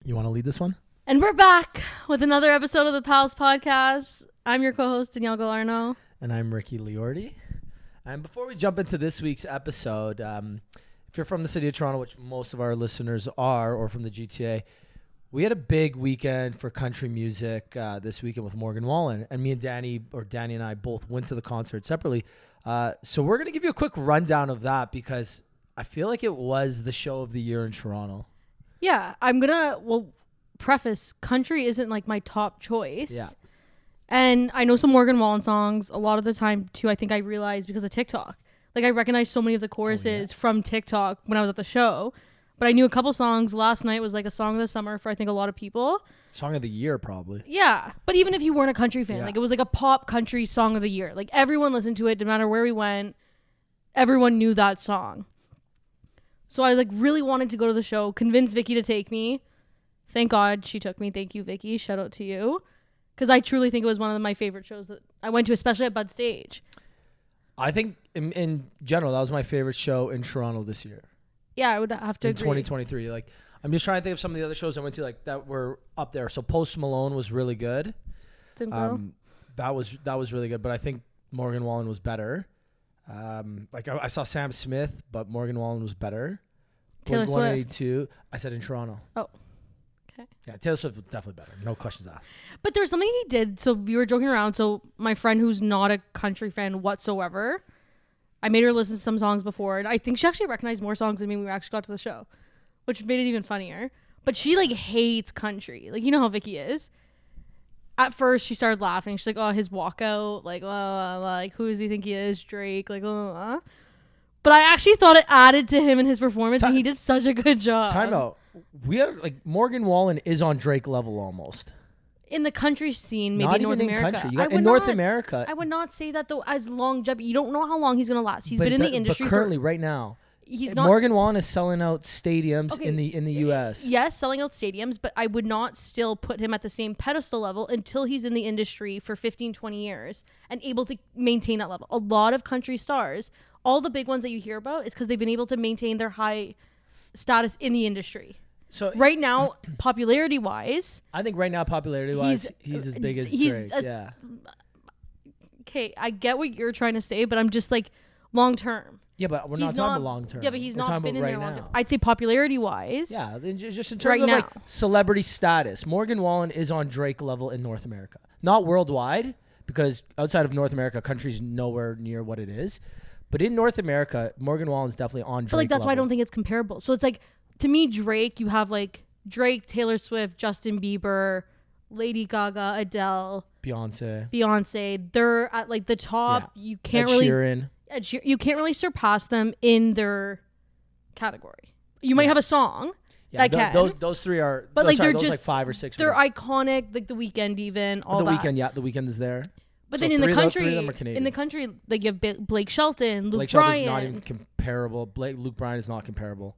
You want to lead this one? And we're back with another episode of the Pals Podcast. I'm your co-host, Danielle Galarno. And I'm Ricky Liordi. And before we jump into this week's episode, if you're from the city of Toronto, which most of our listeners are, or from the GTA, we had a big weekend for country music this weekend with Morgan Wallen. And me and Danny and I both went to the concert separately. So we're going to give you a quick rundown of that because I feel like it was the show of the year in Toronto. Yeah, preface, country isn't like my top choice. Yeah. And I know some Morgan Wallen songs a lot of the time too. I think I realized because of TikTok. Like I recognize so many of the choruses from TikTok when I was at the show. But I knew a couple songs. Last night was like a song of the summer for I think a lot of people. Song of the year probably. Yeah. But even if you weren't a country fan, like it was like a pop country song of the year. Like everyone listened to it no matter where we went. Everyone knew that song. So I like really wanted to go to the show, convinced Vicky to take me. Thank God she took me. Thank you, Vicky. Shout out to you. Because I truly think it was one of my favorite shows that I went to, especially at Bud Stage. I think in general, that was my favorite show in Toronto this year. Yeah, I would have to agree. 2023. Like, I'm just trying to think of some of the other shows I went to like that were up there. So Post Malone was really good. That was really good. But I think Morgan Wallen was better. I saw Sam Smith, but Morgan Wallen was better. Taylor Swift. 182. I said in Toronto. Oh, okay. Yeah, Taylor Swift was definitely better. No questions asked. But there's something he did. So we were joking around. So my friend who's not a country fan whatsoever, I made her listen to some songs before. And I think she actually recognized more songs than me when we actually got to the show, which made it even funnier. But she like hates country. Like, you know how Vicky is. At first, she started laughing. She's like, oh, his walkout. Like, who does he think he is? Drake. Like, But I actually thought it added to him and his performance, and he did such a good job. Time out. We are like Morgan Wallen is on Drake level almost. In the country scene, maybe not North even America. In country. In North America. I would not say that, though, as longevity. You don't know how long he's going to last. He's been in the industry but currently, right now. He's not. Morgan Wallen is selling out stadiums in the U.S. Yes, selling out stadiums, but I would not still put him at the same pedestal level until he's in the industry for 15, 20 years and able to maintain that level. A lot of country stars, all the big ones that you hear about, is because they've been able to maintain their high status in the industry. So right now, popularity-wise, I think right now, popularity-wise, he's as big as Drake. Yeah. Okay, I get what you're trying to say, but I'm just like long-term. Yeah, but we're not talking about long term. Yeah, but he's not been in there long term. I'd say popularity-wise. Yeah, just in terms of like celebrity status, Morgan Wallen is on Drake level in North America. Not worldwide, because outside of North America, country's nowhere near what it is. But in North America, Morgan Wallen's definitely on Drake level. But like that's why I don't think it's comparable. So it's like, to me, Drake, you have like Drake, Taylor Swift, Justin Bieber, Lady Gaga, Adele, Beyonce. They're at like the top. Yeah. You can't Sheeran. You can't really surpass them in their category. You might have a song that can. Those three are, but like they're those just like 5 or 6. They're iconic. Like The Weeknd, even all The that. The Weeknd is there. But then in the country, like you have Blake Shelton, Luke Bryan. Not even comparable. Luke Bryan is not comparable.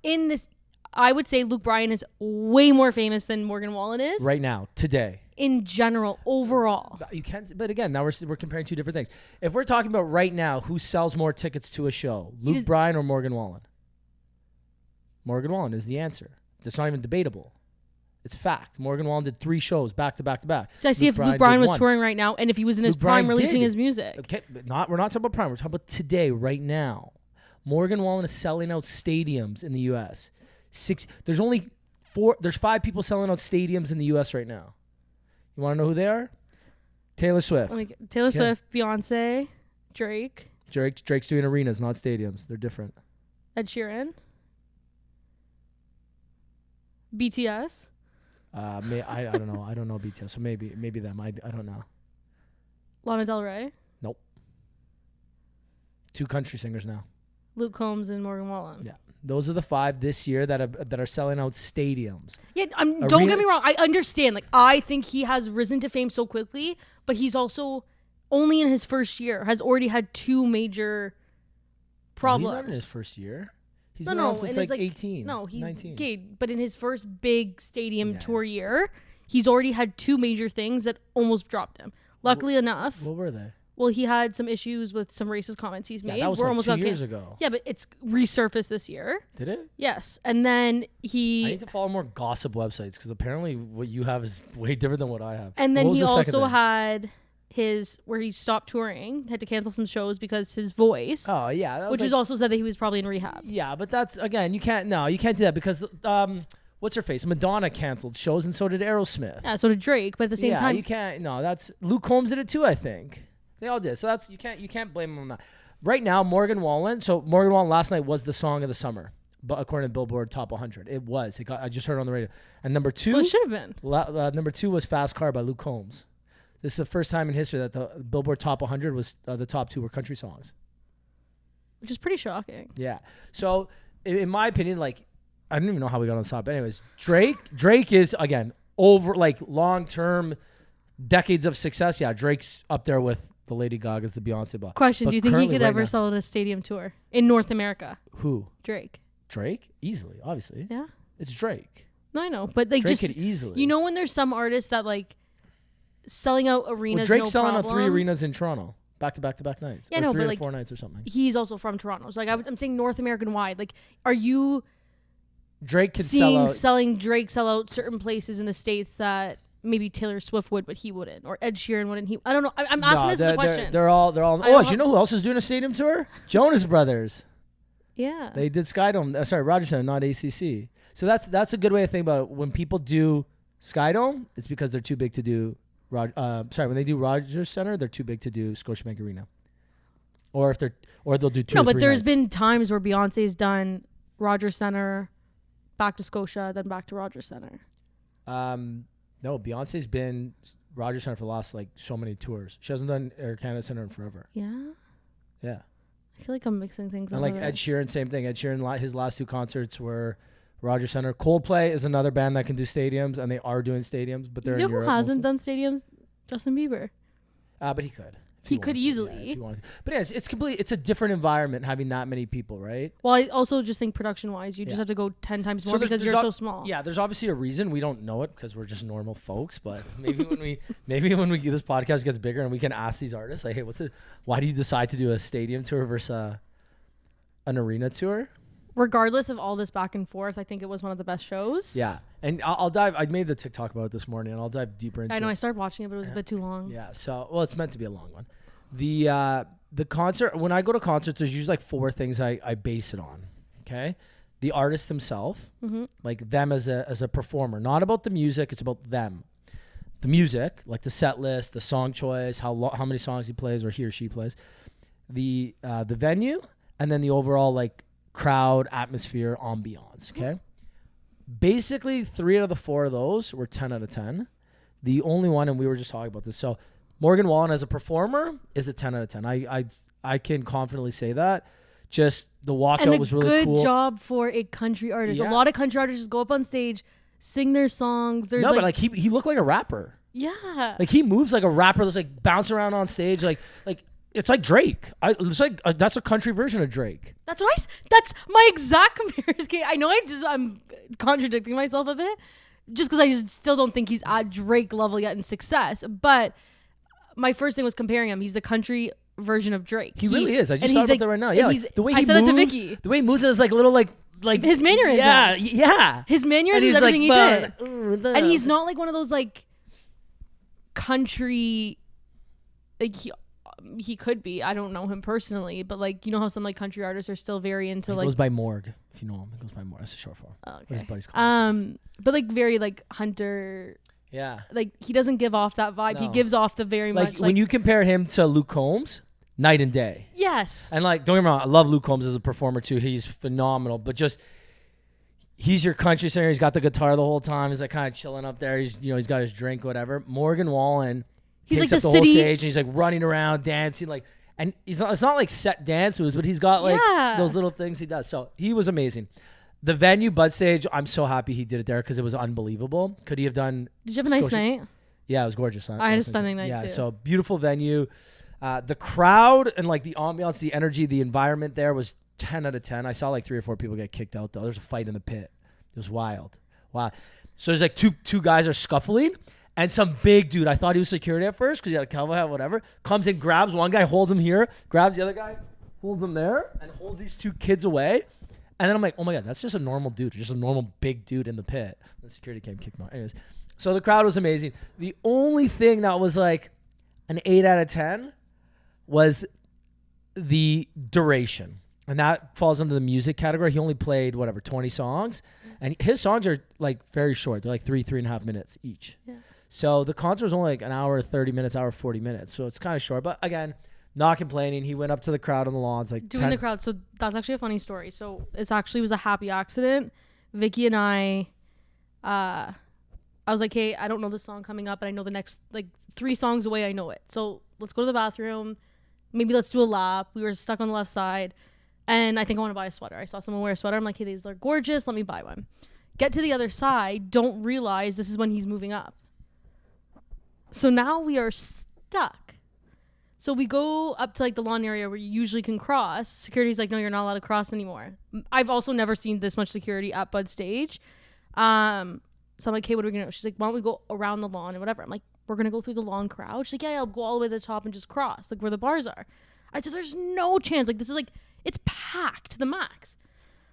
In this, I would say Luke Bryan is way more famous than Morgan Wallen is right now, today. In general, overall, you can't. But again, now we're comparing two different things. If we're talking about right now, who sells more tickets to a show, Luke Bryan or Morgan Wallen? Morgan Wallen is the answer. That's not even debatable. It's fact. Morgan Wallen did 3 shows back to back to back. So I see if Luke Bryan was touring right now, and if he was in his prime releasing his music. Okay, but we're not talking about prime. We're talking about today, right now. Morgan Wallen is selling out stadiums in the U.S. There's 5 people selling out stadiums in the U.S. right now. You want to know who they are? Taylor Swift. Swift, Beyonce, Drake. Drake's doing arenas, not stadiums. They're different. Ed Sheeran. BTS. I don't know. I don't know BTS. So maybe them. I don't know. Lana Del Rey. Nope. 2 country singers now. Luke Combs and Morgan Wallen. Yeah. Those are the 5 this year that are selling out stadiums. Yeah, don't get me wrong. I understand. Like, I think he has risen to fame so quickly, but he's also only in his first year has already had 2 major problems. He's not in his first year. He's been around since like 18. No, he's 19. Okay, but in his first big stadium tour year, he's already had 2 major things that almost dropped him. Luckily enough. What were they? Well, he had some issues with some racist comments he's made. that was We're like almost 2 got years ago. Yeah, but it's resurfaced this year. Did it? Yes. And then I need to follow more gossip websites because apparently what you have is way different than what I have. And then What was he the second also thing? had where he stopped touring, had to cancel some shows because his voice, Oh yeah, that was which is also said that he was probably in rehab. yeah, but that's again you can't do that because what's her face? Madonna canceled shows and so did Aerosmith. Yeah, so did Drake, but at the same time, you can't. No, that's Luke Combs did it too. I think they all did. So that's you can't blame them on that. Right now, Morgan Wallen. So Morgan Wallen last night was the song of the summer, but according to Billboard Top 100, it was. I just heard it on the radio. And number two, well, it should have been. number 2 was Fast Car by Luke Combs. This is the first time in history that the Billboard Top 100 was the top 2 were country songs. Which is pretty shocking. Yeah. So in my opinion, like I don't even know how we got on the top. But anyways, Drake is again over like long term, decades of success. Yeah, Drake's up there with the Lady Gagas, the Beyonce. Blah. Question: But do you think he currently could right ever now- sell a stadium tour in North America? Who? Drake. Drake? Easily, obviously. Yeah. It's Drake. No, I know, but like Drake just could easily. you know when there's some artists that like selling out arenas. Drake's no selling problem. out 3 arenas in Toronto, back to back nights. Yeah, or no, 3 but or like 4 nights or something. he's also from Toronto, so like I'm saying North American wide. Like, are you Drake can sell seeing out. selling Drake sell out certain places in the States that maybe Taylor Swift would, but he wouldn't, or Ed Sheeran wouldn't? I don't know. I'm asking this as a question. They're all. I Oh, don't do you know who else is doing a stadium tour? Jonas Brothers. Yeah. They did Skydome. Sorry, Rogers Center, not ACC. So that's a good way to think about it. When people do Skydome, it's because they're too big to do. When they do Rogers Center, they're too big to do Scotiabank Arena. Or they'll do 2 No, or but 3 there's nights. been times where Beyonce's done Rogers Center, back to Scotia, then back to Rogers Center. No, Beyonce's been Rogers Center for the last like so many tours. She hasn't done Air Canada Center in forever. Yeah. Yeah. I feel like I'm mixing things And up. like a Ed bit. Sheeran, same thing. Ed Sheeran, his last 2 concerts were Rogers Center. Coldplay is another band that can do stadiums, and they are doing stadiums, but they're You know in who Europe hasn't mostly. done stadiums? Justin Bieber. But he could. if He wanted could to. easily. Yeah, if he wanted to. But yeah, it's a different environment having that many people, right? Well, I also just think production-wise, you just Yeah. have to go 10 times So more there's- because there's you're al- so small. Yeah, there's obviously a reason. We don't know it because we're just normal folks. But maybe when we this podcast gets bigger and we can ask these artists, like, hey, why do you decide to do a stadium tour versus an arena tour? Regardless of all this back and forth, I think it was one of the best shows. Yeah, and I'll dive. I made the TikTok about it this morning, and I'll dive deeper into. I know. it. I started watching it, but it was a bit too long. Yeah. So, well, it's meant to be a long one. The concert, when I go to concerts, there's usually like 4 things I base it on. Okay. The artist themselves, like them as a performer, not about the music. It's about them. The music, like the set list, the song choice, how many songs he plays or he or she plays, the venue, and then the overall like crowd, atmosphere, ambiance. Okay. Basically, 3 out of the 4 of those were 10 out of 10. The only one, and we were just talking about this. So Morgan Wallen as a performer is a 10 out of 10. I can confidently say that. Just the walkout And a was really good cool. job for a country artist. Yeah. A lot of country artists just go up on stage, sing their songs. There's No, but like he looked like a rapper. yeah. Like he moves like a rapper that's like bouncing around on stage. Like it's like Drake. It's like that's a country version of Drake. That's what that's my exact comparison. I know I'm contradicting myself a bit just because I just still don't think he's at Drake level yet in success. But my first thing was comparing him. He's the country version of Drake. He really is. I just and thought he's about like- that right now. and Yeah, he's- like the way I he said moves. it to Vicky. The way he moves is like a little like His mannerisms. Yeah. His mannerisms, everything he did. And And he's not like one of those like country, like he could be. I don't know him personally, but like you know how some like country artists are still very into He like goes by Morg, if you know him. He goes by Morg. That's a short form. oh, His okay. buddy's called him. But like very like hunter. Yeah. Like he doesn't give off that vibe. He No. gives off the very Like much when you compare him to Luke Combs, night and day. yes. And like, don't get me wrong, I love Luke Combs as a performer too. He's phenomenal, but just he's your country singer. He's got the guitar the whole time. He's like kind of chilling up there. He's got his drink, whatever. Morgan Wallen, He's takes like up the the city- whole stage, and he's like running around, dancing, like, and it's not like set dance moves, but he's got like Yeah. those little things he does. So he was amazing. The venue, Bud Stage, I'm so happy he did it there because it was unbelievable. Could he have done? Did you have a nice Scotia- night? Yeah, it was gorgeous. I had a stunning night, Yeah, too. so beautiful venue. The crowd and like the ambiance, the energy, the environment there was 10 out of 10. I saw like 3 or 4 people get kicked out though. There's a fight in the pit. It was wild. Wow. So there's like two guys are scuffling, And some big dude, I thought he was security at first because he had a cowboy hat, whatever, comes in, grabs one guy, holds him here, grabs the other guy, holds him there, and holds these 2 kids away. And then I'm like, oh my God, that's just a normal dude, just a normal big dude in the pit. The security came, kicked him out. Anyways, so the crowd was amazing. The only thing that was like an 8 out of 10 was the duration. And that falls under the music category. He only played, 20 songs. And his songs are like very short. They're like 3.5 minutes each. Yeah. So the concert was only like an hour, 30 minutes, hour, 40 minutes. So it's kind of short. But again, not complaining. He went up to the crowd on the lawns. Like doing the crowd. So that's actually a funny story. So it actually was a happy accident. Vicky and I was like, hey, I don't know this song coming up. And I know the next like 3 songs away. I know it. So let's go to the bathroom. Maybe let's do a lap. We were stuck on the left side. And I think I want to buy a sweater. I saw someone wear a sweater. I'm like, hey, these are gorgeous. Let me buy one. Get to the other side. Don't realize this is when he's moving up. So now we are stuck. So we go up to like the lawn area where you usually can cross. Security's like, no, you're not allowed to cross anymore. I've also never seen this much security at Bud Stage. So I'm like, hey, what are we going to do? She's like, why don't we go around the lawn and whatever. I'm like, we're going to go through the long crowd. She's like, yeah, I'll go all the way to the top and just cross, like where the bars are. I said, there's no chance. Like, this is like, it's packed to the max.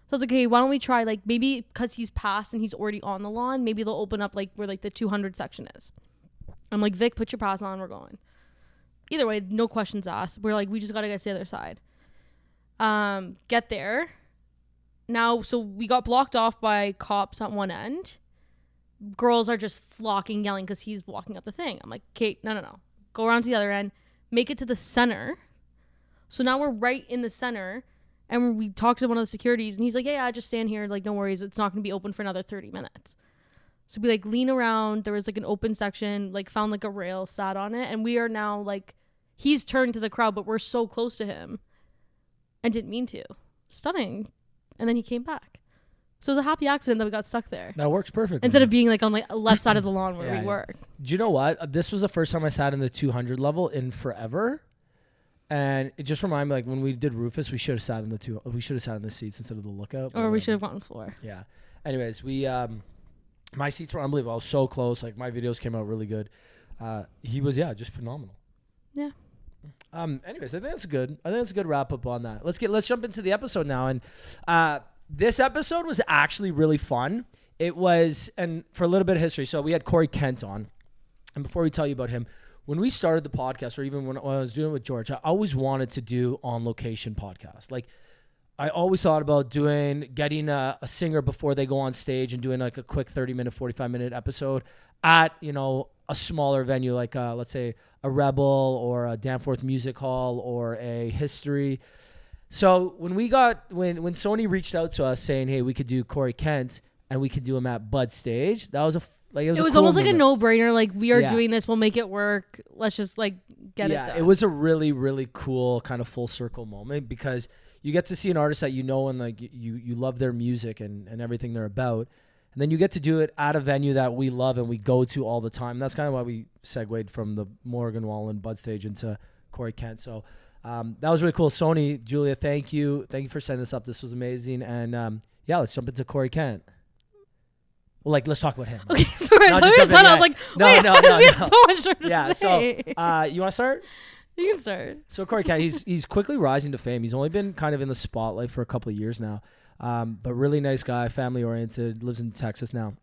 So I was like, hey, why don't we try, like, maybe because he's passed and he's already on the lawn, maybe they'll open up, like, where, like, the 200 section is. I'm like, Vic, put your pass on, we're going. Either way, no questions asked. We're like, we just got to get to the other side. Get there. Now, so we got blocked off by cops at one end. Girls are just flocking, yelling because he's walking up the thing. I'm like, Kate, no. Go around to the other end. Make it to the center. So now we're right in the center, and we talked to one of the securities, and he's like, yeah, just stand here. Like, no worries. It's not going to be open for another 30 minutes. So we, like, lean around. There was, like, an open section, like, found, like, a rail, sat on it, and we are now, like, he's turned to the crowd, but we're so close to him and didn't mean to. Stunning. And then he came back. So it was a happy accident that we got stuck there. That works perfectly. Instead of being, like, on, like, left side of the lawn where we were. Do you know what? This was the first time I sat in the 200 level in forever. And it just reminded me, like, when we did Rufus, we should have sat in the seats instead of the lookout. Or we should have gone on the floor. Yeah. Anyways, my seats were unbelievable. I was so close. Like, my videos came out really good. He was, just phenomenal. Yeah. Anyways, I think that's a good wrap up on that. Let's jump into the episode now. And this episode was actually really fun. It was, and for a little bit of history, so we had Corey Kent on. And before we tell you about him, when we started the podcast, or even when I was doing it with George, I always wanted to do on-location podcast. Like, I always thought about getting a singer before they go on stage and doing like a quick 30-minute, 45-minute episode at, a smaller venue, like let's say a Rebel or a Danforth Music Hall or a History. So when Sony reached out to us saying, hey, we could do Corey Kent and we could do him at Bud Stage, that was it was cool almost moment. Like a no-brainer. Like, we are doing this. We'll make it work. Let's just, like, get it done. Yeah, it was a really, really cool kind of full circle moment because you get to see an artist that you know and, like, you love their music and everything they're about. And then you get to do it at a venue that we love and we go to all the time. That's kind of why we segued from the Morgan Wallen Bud Stage into Corey Kent. So that was really cool. Sony, Julia, thank you. Thank you for setting this up. This was amazing. And, let's jump into Corey Kent. Well, like, let's talk about him. Okay, sorry. I was like, no. We have so much more to say. So you want to start? You can start. So Corey Kent, he's quickly rising to fame. He's only been kind of in the spotlight for a couple of years now, but really nice guy, family oriented, lives in Texas now.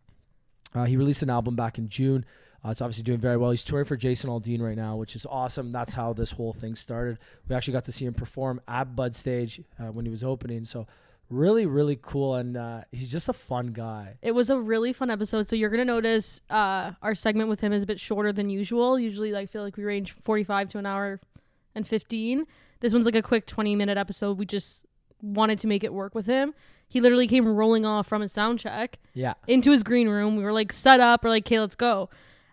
He released an album back in June. It's obviously doing very well. He's touring for Jason Aldean right now, which is awesome. That's how this whole thing started. We actually got to see him perform at Bud Stage when he was opening. So really, really cool. And he's just a fun guy. It was a really fun episode. So you're going to notice our segment with him is a bit shorter than usual. Usually I feel like we range 45 to an hour and 15. This one's like a quick 20-minute episode. We just wanted to make it work with him. He literally came rolling off from his sound check into his green room. We were like set up. We're like, okay, let's go.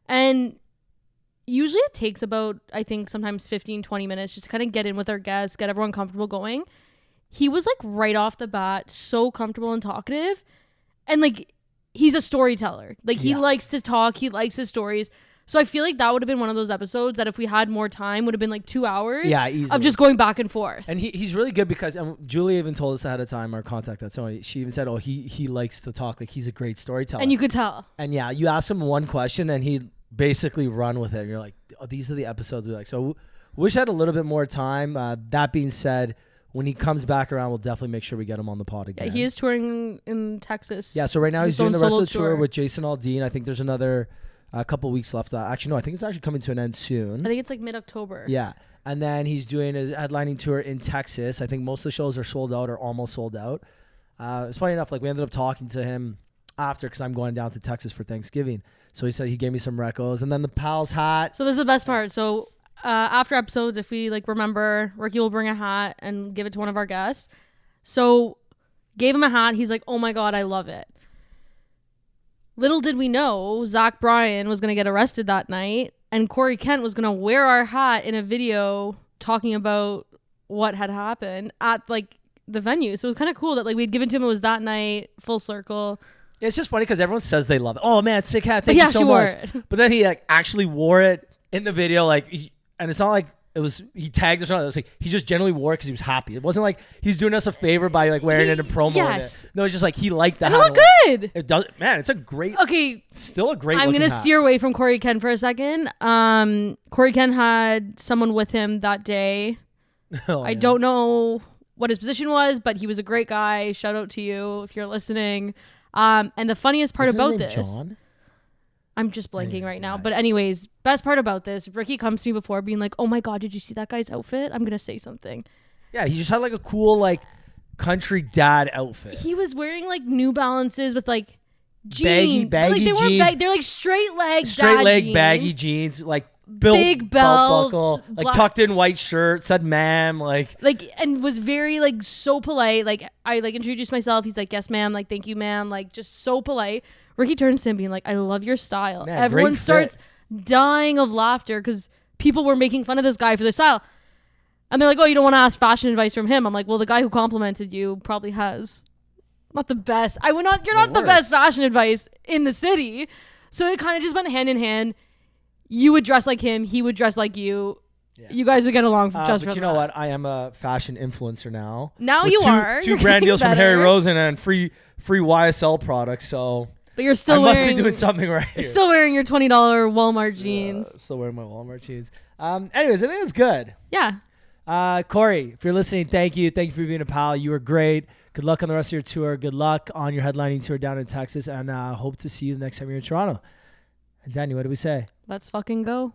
And usually it takes about, I think, sometimes 15, 20 minutes just to kind of get in with our guests, get everyone comfortable going. He was like right off the bat so comfortable and talkative, and like he's a storyteller. Like he likes to talk, he likes his stories. So I feel like that would have been one of those episodes that if we had more time would have been like 2 hours of just going back and forth. And he's really good because Julie even told us ahead of time, our contact at Sony, she even said, he likes to talk, like he's a great storyteller. And you could tell. And you ask him one question and he basically run with it. And you're like, oh, these are the episodes we like. So wish I had a little bit more time. That being said, when he comes back around, we'll definitely make sure we get him on the pod again. Yeah, he is touring in Texas. Yeah, so right now he's doing the rest of the tour tour with Jason Aldean. I think there's another couple weeks left. Actually, no, I think it's actually coming to an end soon. I think it's like mid-October. Yeah. And then he's doing his headlining tour in Texas. I think most of the shows are sold out or almost sold out. It's funny enough, like we ended up talking to him after because I'm going down to Texas for Thanksgiving. So he said he gave me some recos. And then the Pals hat. So this is the best part. So after episodes, if we like remember, Ricky will bring a hat and give it to one of our guests. So gave him a hat. He's like, oh my God, I love it. Little did we know Zach Bryan was going to get arrested that night. And Corey Kent was going to wear our hat in a video talking about what had happened at like the venue. So it was kind of cool that like we'd given to him. It was that night, full circle. Yeah, it's just funny because everyone says they love it. Oh man, sick hat. Thank you so much. But then he like actually wore it in the video. And it's not like it was he tagged us on. It was like he just generally wore it because he was happy. It wasn't like he's doing us a favor by like wearing it in promo. Yes. No, it's just like he liked the hat. And it looked good. It does, man. It's a great. Okay. Still a great. I'm gonna hat. steer away from Corey Kent for a second. Corey Kent had someone with him that day. I don't know what his position was, but he was a great guy. Shout out to you if you're listening. And the funniest part about this, John? I'm just blanking right now. But anyways, best part about this, Ricky comes to me before being like, oh my God, did you see that guy's outfit? I'm going to say something. Yeah, he just had like a cool like country dad outfit. He was wearing like New Balances with like jeans. Baggy like, they jeans. Weren't they're like straight leg jeans. Baggy jeans, like built big belts, buckle, like tucked in white shirt, said ma'am, like and was very like so polite. Like I like introduced myself. He's like, yes ma'am, like thank you ma'am, like just so polite. Ricky turns to him being like, I love your style. Man, everyone starts dying of laughter because people were making fun of this guy for their style. And they're like, oh, you don't want to ask fashion advice from him. I'm like, well, the guy who complimented you probably has not the best. You're not the best fashion advice in the city. So it kind of just went hand in hand. You would dress like him. He would dress like you. Yeah. You guys would get along just but you know what? I am a fashion influencer now. Now you are. Two brand deals from Harry Rosen and free YSL products. So, but you're still must be doing something right here. You're still wearing your $20 Walmart jeans. Still wearing my Walmart jeans. Anyways, I think it's good. Yeah. Corey, if you're listening, thank you. Thank you for being a pal. You were great. Good luck on the rest of your tour. Good luck on your headlining tour down in Texas. And hope to see you the next time you're in Toronto. And Danny, what do we say? Let's fucking go.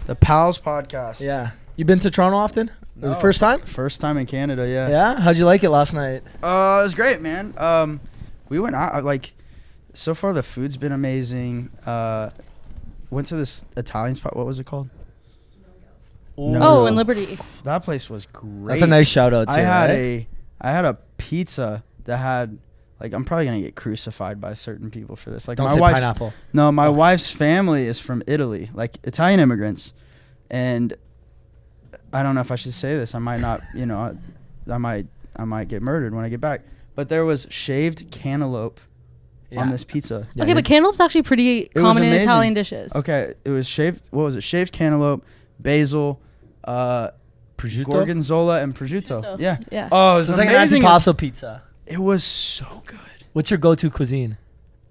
The Pals podcast. Yeah. You been to Toronto often? No. First time? First time in Canada, yeah. Yeah? How'd you like it last night? It was great, man. We went out, so far the food's been amazing. Went to this Italian spot. What was it called? Oh, in Liberty. That place was great. That's a nice shout out too. I had a pizza that had, I'm probably going to get crucified by certain people for this. Don't say pineapple. No, my wife's family is from Italy, Italian immigrants. And I don't know if I should say this. I might not, I might get murdered when I get back. But there was shaved cantaloupe on this pizza. Yeah, okay, but cantaloupe's actually pretty common in Italian dishes. Okay, it was shaved. What was it? Shaved cantaloupe, basil, prosciutto, gorgonzola, and prosciutto. Yeah. Oh, it was amazing. Like an antipasto pizza. It was so good. What's your go-to cuisine?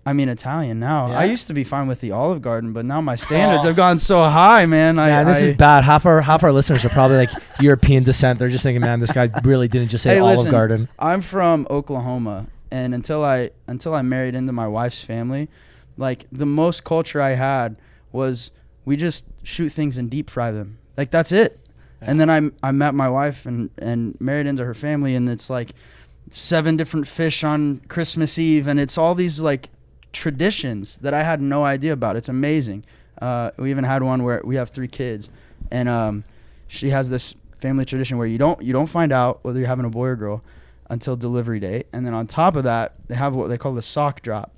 I mean, Italian now. Yeah. I used to be fine with the Olive Garden, but now my standards have gone so high, man. This is bad. Half our listeners are probably like European descent. They're just thinking, man, this guy really didn't just say Olive Garden. I'm from Oklahoma, and until I married into my wife's family, the most culture I had was we just shoot things and deep fry them. That's it. Yeah. And then I met my wife and married into her family, and it's 7 different fish on Christmas Eve, and it's all these traditions that I had no idea about. It's amazing. We even had one where we have 3 kids, and she has this family tradition where you don't find out whether you're having a boy or girl until delivery date, and then on top of that they have what they call the sock drop,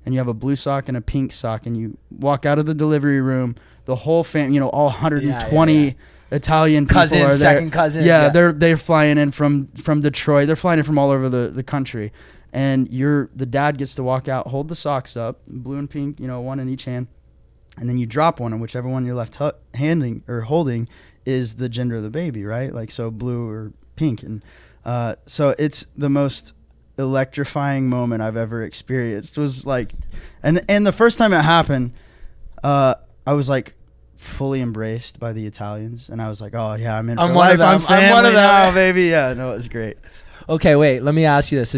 and you have a blue sock and a pink sock, and you walk out of the delivery room, the whole family, all 120 Italian people cousin, are there. second cousin. Yeah, they're flying in from Detroit. They're flying in from all over the country, and the dad gets to walk out, hold the socks up, blue and pink, one in each hand, and then you drop one, and whichever one you're left handing or holding is the gender of the baby, right? Like, so blue or pink, and so it's the most electrifying moment I've ever experienced. It was like, and the first time it happened, I was like fully embraced by the Italians, and I was like, oh yeah, I'm in for life. I'm family now, baby. Yeah, no, it was great. Okay, wait, let me ask you this.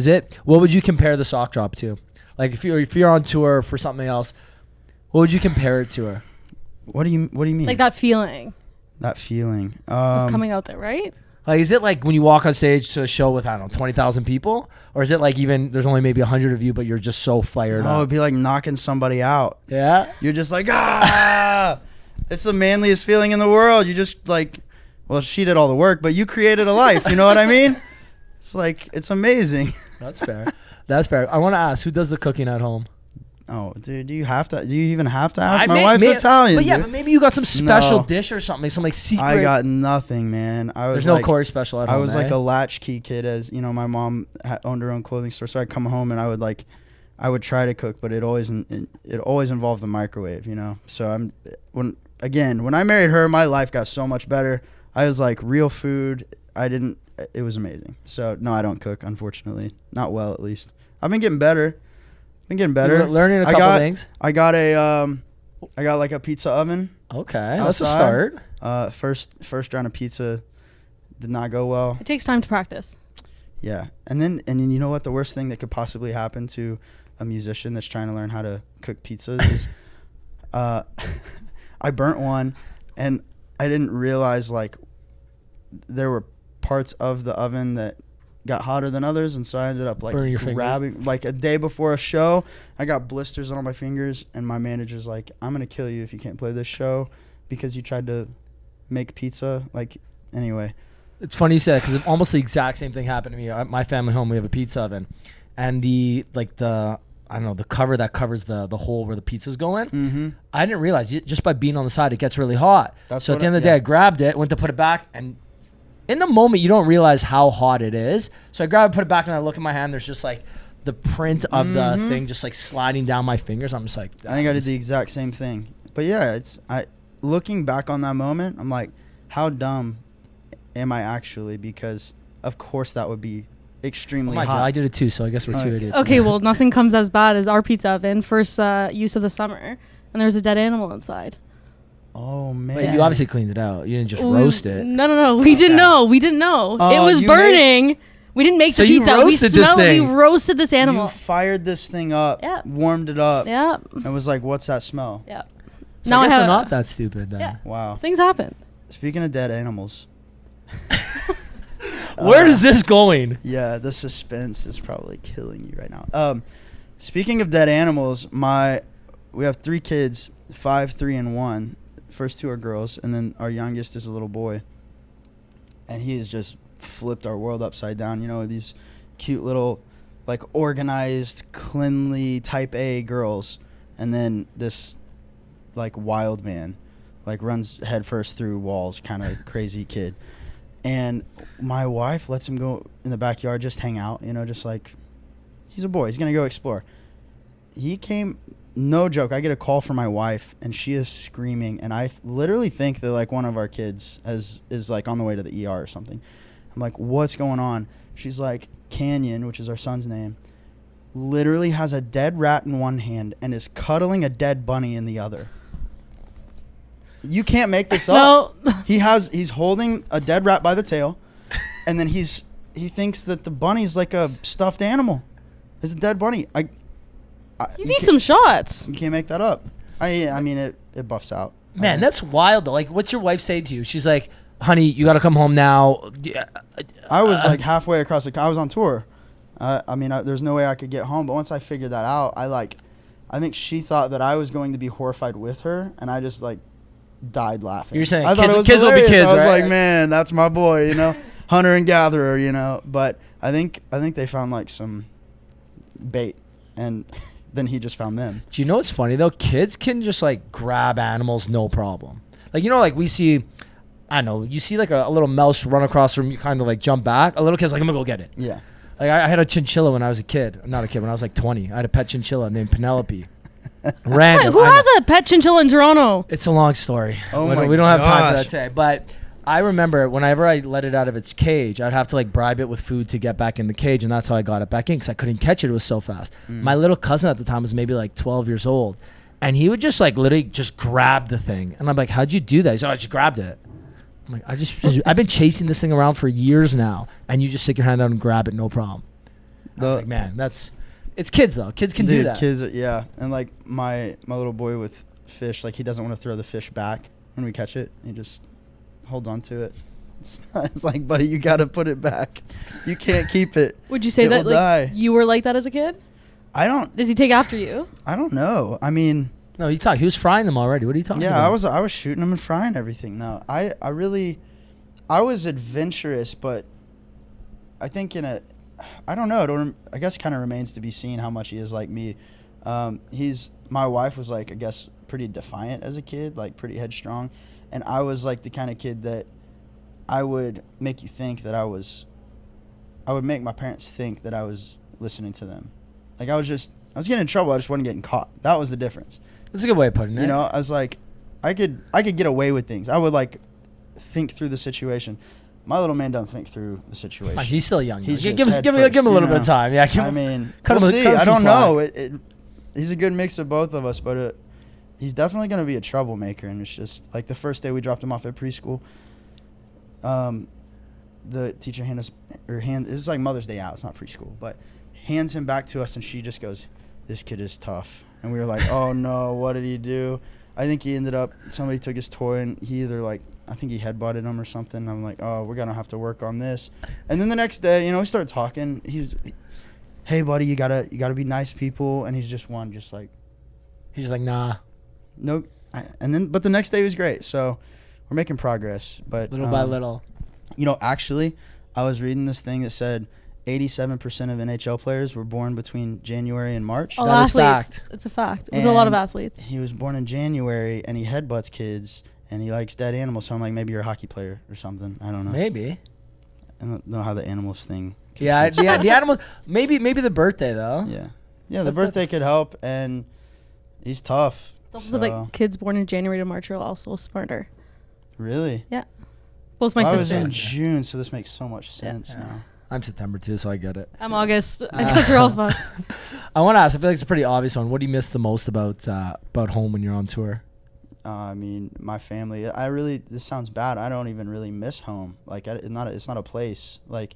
What would you compare the sock drop to? Like, if you're on tour for something else, what would you compare it to her? What do you mean? Like that feeling of coming out there, right? Like, is it like when you walk on stage to a show with, I don't know, 20,000 people? Or is it like even there's only maybe 100 of you, but you're just so fired up? Oh, it'd be like knocking somebody out. Yeah? You're just like, ah! It's the manliest feeling in the world. You just like, well, she did all the work, but you created a life. You know what I mean? It's like, it's amazing. That's fair. That's fair. I want to ask, who does the cooking at home? Oh, dude, do you even have to ask? My wife's Italian. But yeah, dude. but maybe you got some special dish or something, some like secret. I got nothing, man. There's no Corey special at home. I was like a latchkey kid, as you know. My mom owned her own clothing store, so I'd come home and I would try to cook, but it always involved the microwave, So when I married her, my life got so much better. I was like real food. It was amazing. So no, I don't cook, unfortunately, not well at least. I've been getting better. You're learning a couple things. I got like a pizza oven. Okay, outside. That's a start. First round of pizza did not go well. It takes time to practice. Yeah, and then you know what? The worst thing that could possibly happen to a musician that's trying to learn how to cook pizzas is, I burnt one, and I didn't realize like there were parts of the oven that got hotter than others, and so I ended up like grabbing like a day before a show. I got blisters on all my fingers, and my manager's like, I'm gonna kill you if you can't play this show because you tried to make pizza. Like, anyway, it's funny you said that because almost the exact same thing happened to me. At my family home, we have a pizza oven, and the cover that covers the hole where the pizza's going. Mm-hmm. I didn't realize just by being on the side, it gets really hot. So at the end of the day, I grabbed it, went to put it back, and in the moment, you don't realize how hot it is. So I grab it, put it back, and I look at my hand. There's just like the print of the thing just like sliding down my fingers. I'm just like, I think I did the exact same thing. But yeah, looking back on that moment, I'm like, how dumb am I actually? Because of course that would be extremely hot. God, I did it too, so I guess we're two idiots. Okay, well, nothing comes as bad as our pizza oven. First use of the summer, and there's a dead animal inside. Oh man! But you obviously cleaned it out. You didn't just roast it. No. We didn't know. It was burning. We didn't make the pizza. We smelled. We roasted this animal. You fired this thing up. Yeah. Warmed it up. Yeah. And was like, "What's that smell?" Yeah. So now I guess we're not that stupid then. Yeah. Wow. Things happen. Speaking of dead animals. Where is this going? Yeah, the suspense is probably killing you right now. Speaking of dead animals, we have 3 kids, 5, 3, and 1. First 2 are girls, and then our youngest is a little boy. And he has just flipped our world upside down. These cute little, like, organized, cleanly type A girls. And then this, like, wild man, like, runs headfirst through walls, kind of crazy kid. And my wife lets him go in the backyard, just hang out, just like, he's a boy. He's going to go explore. He came... No joke. I get a call from my wife, and she is screaming, and I literally think that like one of our kids is like on the way to the ER or something. I'm like, what's going on? She's like, Canyon, which is our son's name, literally has a dead rat in one hand and is cuddling a dead bunny in the other. You can't make this up. No. He's holding a dead rat by the tail, and then he thinks that the bunny's like a stuffed animal. It's a dead bunny. You need some shots. You can't make that up. I mean, it buffs out. Man, that's wild though. Like, what's your wife say to you? She's like, honey, you got to come home now. I was like halfway across I was on tour. There's no way I could get home. But once I figured that out, I think she thought that I was going to be horrified with her. And I just like died laughing. You're saying I thought kids will be kids, I was right? like, man, that's my boy, hunter and gatherer, But I think they found like some bait, and then he just found them. Do you know what's funny though? Kids can just like grab animals, no problem. Like, like we see, I don't know, you see like a little mouse run across the room, you kind of like jump back. A little kid's like, I'm gonna go get it. Yeah. Like I had a chinchilla when I was a kid. Not a kid, when I was like 20. I had a pet chinchilla named Penelope. Random. Who has a pet chinchilla in Toronto? It's a long story. Oh We don't have time for that gosh. today. But I remember whenever I let it out of its cage, I'd have to like bribe it with food to get back in the cage, and that's how I got it back in because I couldn't catch it. It was so fast. My little cousin at the time was maybe like 12 years old, and he would just like literally just grab the thing, and I'm like, "How'd you do that?" He's like, "Oh, I just grabbed it." I'm like, I've been chasing this thing around for years now, and you just stick your hand out and grab it, no problem. I was like, man, it's kids though. Kids can do that. Kids, yeah. And like my little boy with fish, like he doesn't want to throw the fish back when we catch it. He just holds on to it. It's like, buddy, you got to put it back. You can't keep it. Would you say It that will like die. you were like that as a kid? Does he take after you? I don't know. I mean, No, he was frying them already. What are you talking yeah, about? I was shooting them and frying everything. No, I was adventurous, but I think I don't know. I guess kind of remains to be seen how much he is like me. My wife was like, I guess, pretty defiant as a kid, like pretty headstrong. And I was like the kind of kid that I would make you think that I would make my parents think that I was listening to them. Like I was getting in trouble. I just wasn't getting caught. That was the difference. That's a good way of putting it. You know, I was like, I could get away with things. I would like think through the situation. My little man doesn't think through the situation. He's still young. He's Give just him head a little first, bit of time. Yeah, I mean, cut we'll him- see. cut him I some don't slack. know. He's a good mix of both of us, but he's definitely going to be a troublemaker. And it's just like the first day we dropped him off at preschool, the teacher it was like Mother's Day out. It's not preschool, but hands him back to us, and she just goes, "This kid is tough." And we were like, "Oh no, what did he do?" I think somebody took his toy, and I think he headbutted him or something. I'm like, "Oh, we're gonna have to work on this." And then the next day, we started talking. Hey buddy, you gotta be nice people, and he's just like, nah. no. But the next day was great. So we're making progress, but Little by little. Actually, I was reading this thing that said 87% of NHL players were born between January and March. All That is athletes. fact. It's a fact. With a lot of And athletes. He was born in January, and he headbutts kids, and he likes dead animals. So I'm like, maybe you're a hockey player or something. I don't know. Maybe. I don't know how the animals thing. Yeah, the animal. Maybe the birthday though. Yeah. The That's birthday could help, and he's tough. It's also like kids born in January to March are also smarter. Really? Yeah. Both my I was sisters. in June, so this makes so much sense now. I'm September too, so I get it. I'm August. I guess we're all fucked. I want to ask. I feel like it's a pretty obvious one. What do you miss the most about home when you're on tour? I mean, my family. This sounds bad. I don't even really miss home. Like, it's not a place. Like,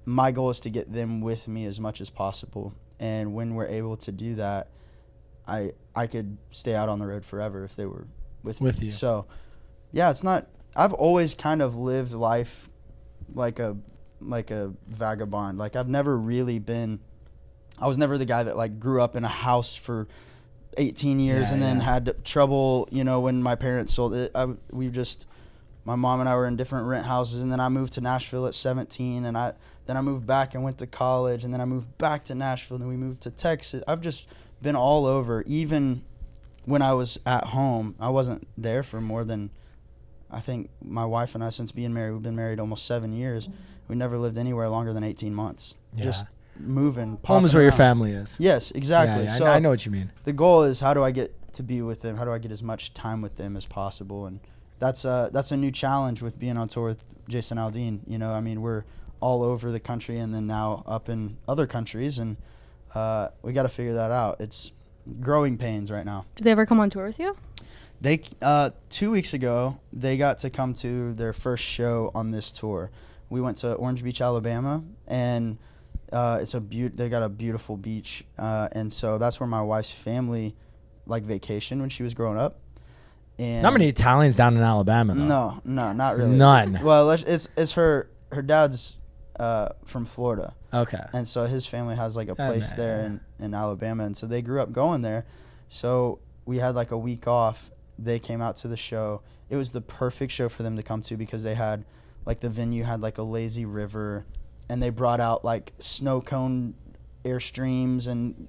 my goal is to get them with me as much as possible. And when we're able to do that, I could stay out on the road forever if they were with me. you. So, yeah, it's not. I've always kind of lived life like a vagabond. Like, I've never really been. I was never the guy that like grew up in a house for 18 years and then had trouble, when my parents sold it. My mom and I were in different rent houses, and then I moved to Nashville at 17, and then I moved back and went to college, and then I moved back to Nashville, and then we moved to Texas. I've just been all over. Even when I was at home, I wasn't there for more than, I think my wife and I, since being married, we've been married almost 7 years. We never lived anywhere longer than 18 months. Yeah. Just moving. Home is where your around. family is. Yes, exactly. Yeah, So I know what you mean. the goal is, how do I get to be with them? How do I get as much time with them as possible? And that's a new challenge with being on tour with Jason Aldean. I mean, we're all over the country and then now up in other countries, and we got to figure that out. It's growing pains right now. Did they ever come on tour with you? They 2 weeks ago, they got to come to their first show on this tour. We went to Orange Beach, Alabama, and they got a beautiful beach, and so that's where my wife's family vacationed when she was growing up. And Not many Italians down in Alabama though. No, not really. None. Well, it's her dad's from Florida, Okay. and so his family has a place man. there in Alabama, and so they grew up going there. So we had a week off. They came out to the show. It was the perfect show for them to come to because they had the venue had a lazy river, and they brought out snow cone Airstreams, and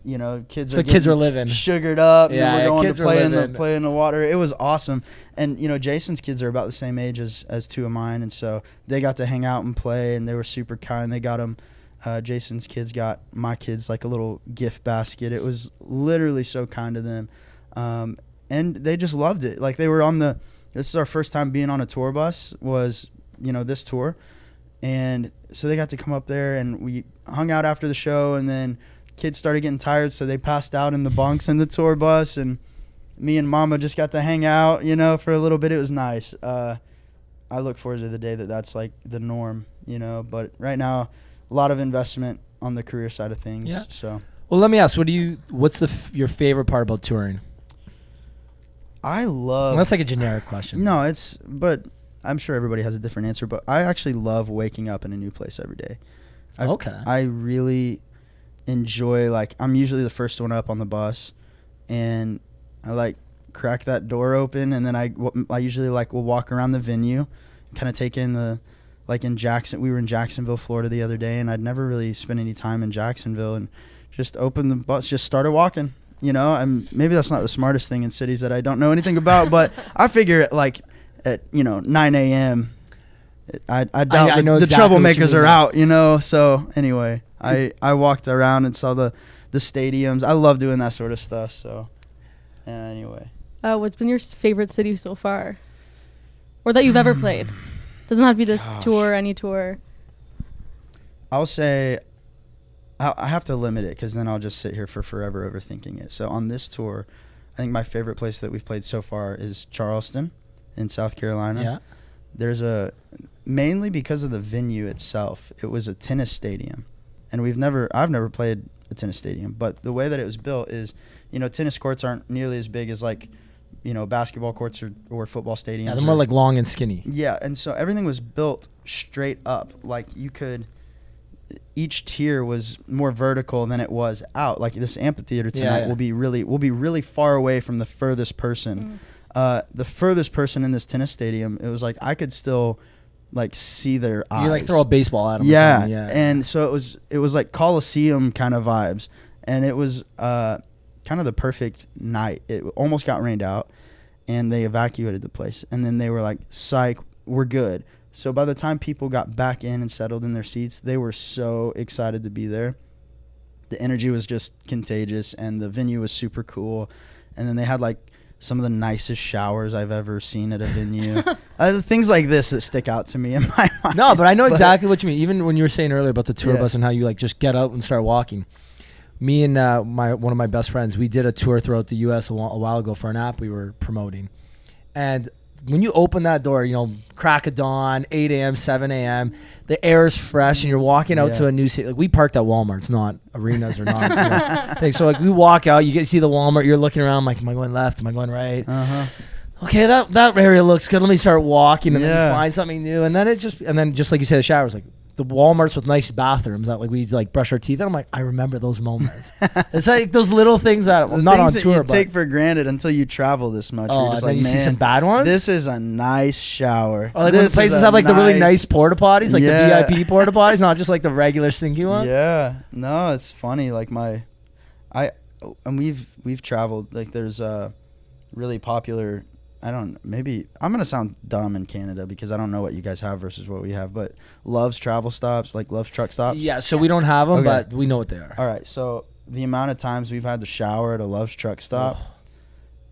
kids So are kids getting were living. sugared up. Yeah, and we're going kids to were play living. play in the water. It was awesome. And Jason's kids are about the same age as two of mine, and so they got to hang out and play, and they were super kind. They got them. Jason's kids got my kids like a little gift basket. It was literally so kind of them, and they just loved it. Like, they were on the. This is our first time being on a tour bus. Was this tour, and so they got to come up there, and we hung out after the show, and then kids started getting tired, so they passed out in the bunks in the tour bus, and me and Mama just got to hang out, for a little bit. It was nice. I look forward to the day that's like the norm, but right now, a lot of investment on the career side of things. Yeah. So. Well, let me ask, what's your favorite part about touring? I love. Well, that's like a generic question. No, but I'm sure everybody has a different answer, but I actually love waking up in a new place every day. Okay. I really enjoy, like, I'm usually the first one up on the bus, and I like crack that door open, and then I usually will walk around the venue, kind of take in we were in Jacksonville, Florida the other day, and I'd never really spent any time in Jacksonville, and just opened the bus, just started walking. Maybe that's not the smartest thing in cities that I don't know anything about, but I figure at 9 a.m. I doubt I know the exactly what you troublemakers mean. are out, So anyway, I walked around and saw the stadiums. I love doing that sort of stuff. So anyway, What's been your favorite city so far, or that you've ever played? Doesn't have to be this tour, any tour. I'll say I have to limit it, because then I'll just sit here for forever overthinking it. So on this tour, I think my favorite place that we've played so far is Charleston in South Carolina. Yeah. There's mainly because of the venue itself. It was a tennis stadium, and I've never played a tennis stadium, but the way that it was built is, tennis courts aren't nearly as big as basketball courts or football stadiums. Yeah, they're more like long and skinny. Yeah, and so everything was built straight up. Like, each tier was more vertical than it was out. Like, this amphitheater tonight will be really far away from the furthest person. The furthest person in this tennis stadium, it was like I could still see their eyes. You throw a baseball at them. Yeah, and so it was like Coliseum kind of vibes, and it was kind of the perfect night. It almost got rained out, and they evacuated the place, and then they were like, "Psych, we're good." So by the time people got back in and settled in their seats, they were so excited to be there. The energy was just contagious, and the venue was super cool. And then they had some of the nicest showers I've ever seen at a venue. Things like this that stick out to me in my mind. No, but I know exactly what you mean. Even when you were saying earlier about the tour bus and how you just get out and start walking. Me and one of my best friends, we did a tour throughout the U.S. a while ago for an app we were promoting. And when you open that door, crack of dawn, 8 a.m., 7 a.m., the air is fresh, and you're walking out to a new city. We parked at Walmart. It's not arenas or not. Things. So we walk out, you get to see the Walmart. You're looking around, am I going left? Am I going right? Okay, that area looks good. Let me start walking, and then you find something new. And then just like you said, the showers, the Walmarts with nice bathrooms that we brush our teeth. And I'm like, I remember those moments. It's like those little things that not on tour, you take for granted until you travel this much. Oh, you're just and then you see some bad ones. This is a nice shower. Or when places have the really nice porta potties, the VIP porta potties, not just the regular stinky one. Yeah, no, it's funny. And we've traveled. There's a really popular. Maybe I'm going to sound dumb in Canada because I don't know what you guys have versus what we have, but Love's travel stops, Love's truck stops. Yeah, so we don't have them, but we know what they are. All right, so the amount of times we've had to shower at a Love's truck stop,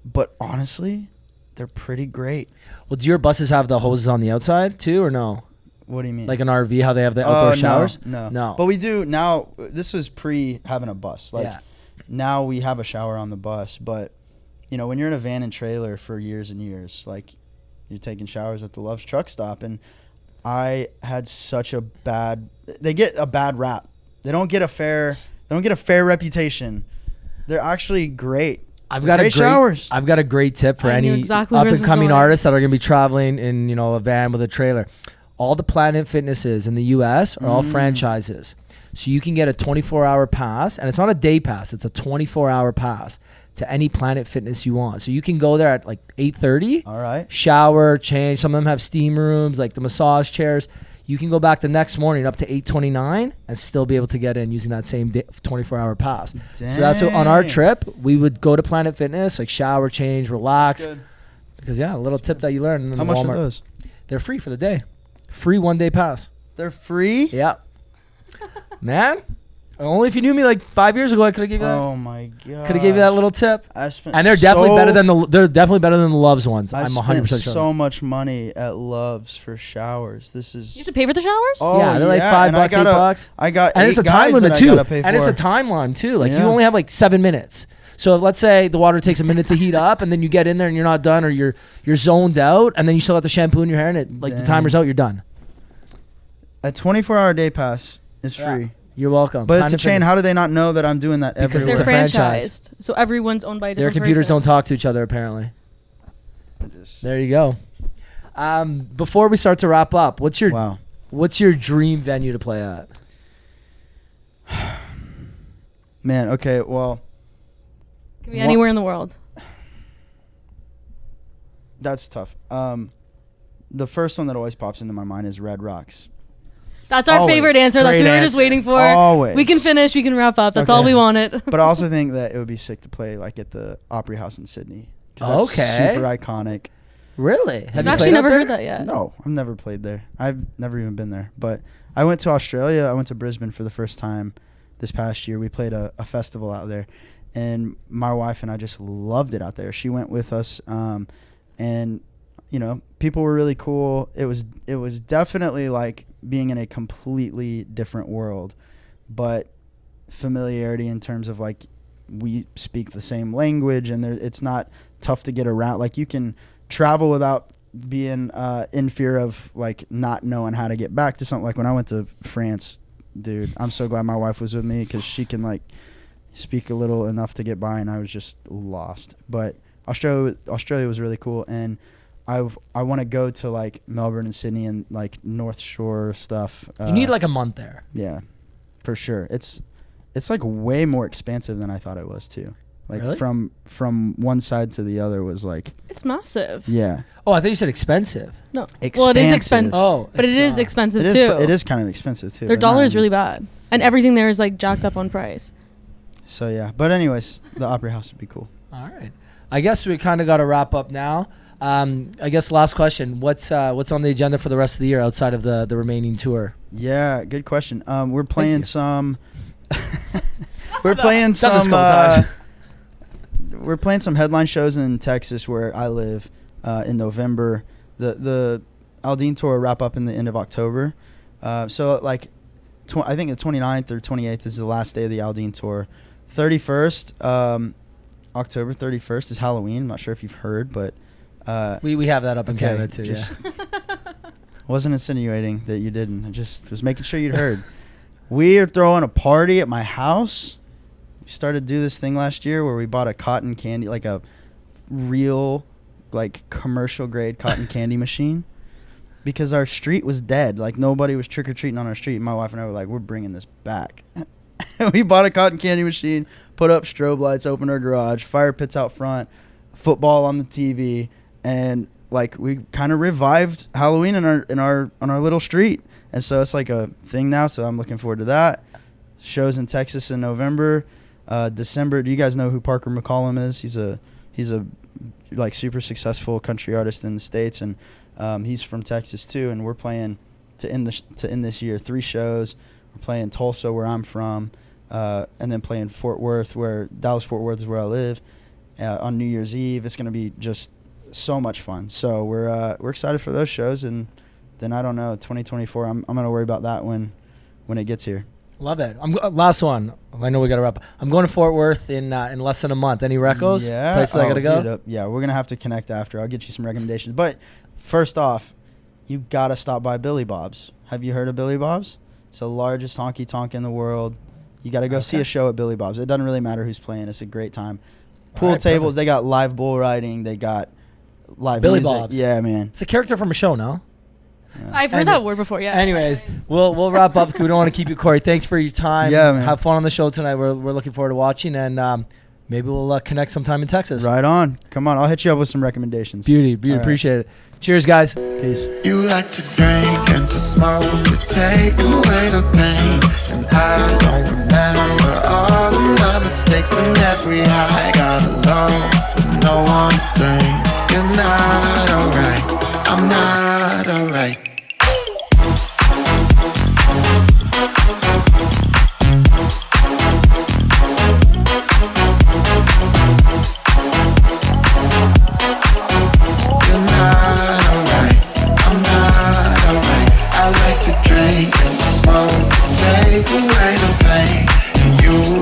but honestly, they're pretty great. Well, do your buses have the hoses on the outside too, or no? What do you mean? Like an RV, how they have the outdoor showers? No. But we do now. This was pre having a bus. Now we have a shower on the bus, but when you're in a van and trailer for years and years, you're taking showers at the Love's truck stop, and I had such they get a bad rap. They don't get a fair reputation. They're actually great. I've got a great tip for any up and coming artists that are going to be traveling in, a van with a trailer. All the Planet Fitnesses in the US are all franchises. So you can get a 24-hour pass, and it's not a day pass, it's a 24-hour pass to any Planet Fitness you want. So you can go there at 8:30. All right. Shower, change. Some of them have steam rooms, the massage chairs. you can go back the next morning up to 8:29 and still be able to get in using that same 24-hour pass. Dang. So that's what on our trip we would go to Planet Fitness, like shower, change, relax. That's good. Because a little tip that you learn. How much Walmart, are those? They're free for the day. Free 1-day pass. They're free? Yeah. Man, only if you knew me like 5 years ago, I could have given you that. Oh my god. Could have gave you that little tip. I spent And they're definitely better than the Loves ones. I'm 100% sure. so much money at Loves for showers. This is You have to pay for the showers? Oh, yeah, they're like $5, and I got $8. I got And 8 it's a time guys limit that I too. gotta pay And it's for. a timeline too. Like you Yeah. only have like 7 minutes. So let's say the water takes a minute to heat up, and then you get in there and you're not done, or you're zoned out, and then you still have the shampoo in your hair, and it like the Dang. timer's out, you're done. A 24-hour day pass is Yeah. free. You're welcome. But it's Planet a chain. Fitness. How do they not know that I'm doing that Because everywhere? it's They're a franchise. franchised. So everyone's owned by a Their different computers person. don't talk to each other apparently. There you go. Before we start to wrap up, what's your dream venue to play at? Man, okay, well, Can be anywhere in the world. that's tough. The first one that always pops into my mind is Red Rocks. That's our Always. favorite answer. That's Great what we were just answer. waiting for. Always. We can finish. We can wrap up. That's all Okay. we wanted. But I also think that it would be sick to play like at the Opry House in Sydney. 'Cause that's Okay. super iconic. Really? Have I've you actually played never out there? heard that yet. No, I've never played there. I've never even been there. But I went to Australia. I went to Brisbane for the first time this past year. We played a festival out there. And my wife and I just loved it out there. She went with us. And, you know, people were really cool. It was definitely like being in a completely different world. But familiarity in terms of like we speak the same language and it's not tough to get around. Like you can travel without being in fear of like not knowing how to get back to something. Like when I went to France, dude, I'm so glad my wife was with me because she can like speak a little enough to get by, and I was just lost. But Australia was really cool, and I want to go to like Melbourne and Sydney and like North Shore stuff. You need like a month there. Yeah, for sure. It's like way more expansive than I thought it was too. Like Really? from one side to the other was like, It's massive. yeah. Oh, I thought you said expensive. No. Well, it is Expansive. expensive. Oh, But it is expensive too. It is kind of expensive too. Their but dollar not- is really bad. And everything there is like jacked up on price. So yeah, but anyways, the Opry House would be cool. All right. I guess we kind of got to wrap up now. I guess last question. What's on the agenda for the rest of the year outside of the remaining tour? Yeah, good question. We're playing you. some. We're playing Done this some. couple times. We're playing some headline shows in Texas where I live in November. The Aldine tour will wrap up in the end of October. So like, I think the 29th or 28th is the last day of the Aldine tour. 31st, October 31st is Halloween. I'm not sure if you've heard, but We have that up in okay, Canada too. Yeah. just wasn't insinuating that you didn't. I just was making sure you'd heard. We are throwing a party at my house. We started to do this thing last year where we bought a cotton candy, like a real, like commercial grade cotton candy machine, because our street was dead. Like nobody was trick or treating on our street. My wife and I were like, we're bringing this back. We bought a cotton candy machine, put up strobe lights, opened our garage, fire pits out front, football on the TV, and like we kind of revived Halloween in our little street. And so it's like a thing now. So I'm looking forward to that. Shows in Texas in November. December. Do you guys know who Parker McCollum is? He's a like super successful country artist in the States, and he's from Texas too. And we're playing to end this year 3 shows. We're playing Tulsa, where I'm from, and then playing Fort Worth, Dallas-Fort Worth is where I live, on New Year's Eve. It's going to be just so much fun. So we're excited for those shows, and then I don't know, 2024. I'm going to worry about that when it gets here. Love it. Last one. I know we got to wrap up. I'm going to Fort Worth in less than a month. Any recos? Yeah. Places I got to go? Dude, yeah, we're going to have to connect after. I'll get you some recommendations. But first off, you got to stop by Billy Bob's. Have you heard of Billy Bob's? It's the largest honky-tonk in the world. You got to go see a show at Billy Bob's. It doesn't really matter who's playing. It's a great time. Pool All right, tables. perfect. They got live bull riding. They got live Billy music. Bob's. Yeah, man. It's a character from a show, no? Yeah. I've heard that word before, yeah. Anyways, we'll wrap up. We don't want to keep you, Corey. Thanks for your time. Yeah, man. Have fun on the show tonight. We're looking forward to watching, and maybe we'll connect sometime in Texas. Right on. Come on. I'll hit you up with some recommendations. Beauty. All right. Appreciate it. Cheers, guys. Peace. You like to drink and to smoke. smoke to take away the pain. And I don't remember all of my mistakes and every high. Got alone with no one thing. You're not alright, I'm not alright. Take away the pain, and you